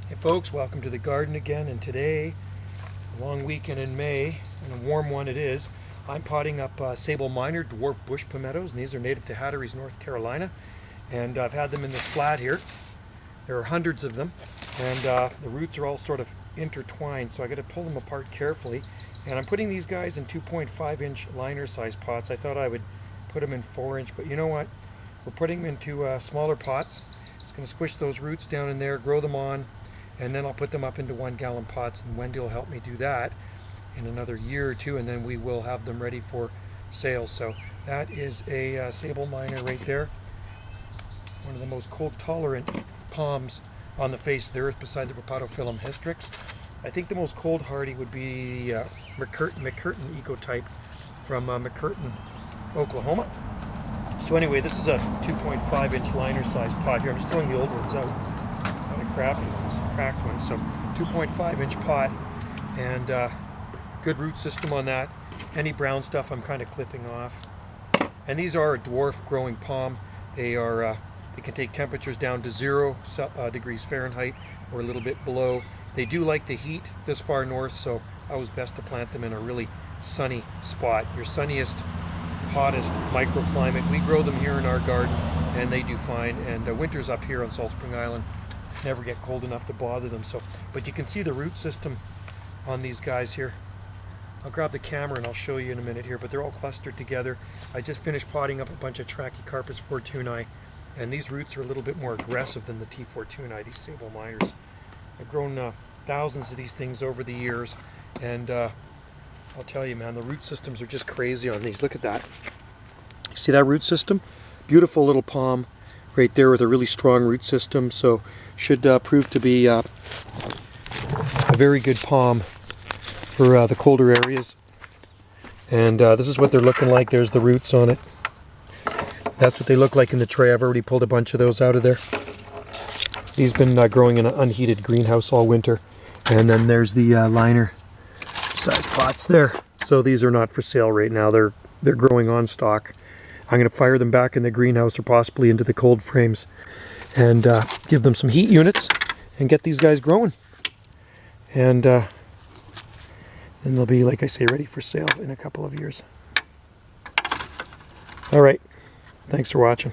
Hey folks, welcome to the garden again, and today, a long weekend in May, and a warm one it is, I'm potting up Sabal minor dwarf bush pimentos, and these are native to Hatteras, North Carolina, and I've had them in this flat here. There are hundreds of them, and the roots are all sort of intertwined, so I got to pull them apart carefully, and I'm putting these guys in 2.5-inch liner size pots. I thought I would put them in 4-inch, but you know what? We're putting them into smaller pots. It's going to squish those roots down in there, grow them on, and then I'll put them up into 1-gallon pots, and Wendy will help me do that in another year or two, and then we will have them ready for sale. So that is a Sabal minor right there, one of the most cold tolerant palms on the face of the earth beside the Rhopatophyllum hystrix. I think the most cold hardy would be McCurtain ecotype from McCurtain, Oklahoma. So anyway, this is a 2.5-inch liner size pot here. I'm just throwing the old ones out. Crappy ones, cracked ones. So 2.5-inch pot, and good root system on that. Any brown stuff I'm kind of clipping off. And these are a dwarf growing palm. They are they can take temperatures down to 0 degrees Fahrenheit or a little bit below. They do like the heat this far north, so always best to plant them in a really sunny spot. Your sunniest, hottest microclimate. We grow them here in our garden, and they do fine. And winters up here on Salt Spring Island never get cold enough to bother them. So, but you can see the root system on these guys here. I'll grab the camera and I'll show you in a minute here, but they're all clustered together. I just finished potting up a bunch of Trachycarpus fortunei, and these roots are a little bit more aggressive than the T. fortunei, these Sabal minors. I've grown thousands of these things over the years, and I'll tell you, man, the root systems are just crazy on these. Look at that. You see that root system? Beautiful little palm right there with a really strong root system, so should prove to be a very good palm for the colder areas. And this is what they're looking like. There's the roots on it. That's what they look like in the tray. I've already pulled a bunch of those out of there. These have been growing in an unheated greenhouse all winter. And then there's the liner size pots there. So these are not for sale right now. They're growing on stock. I'm going to fire them back in the greenhouse or possibly into the cold frames and give them some heat units and get these guys growing. And then they'll be, like I say, ready for sale in a couple of years. All right. Thanks for watching.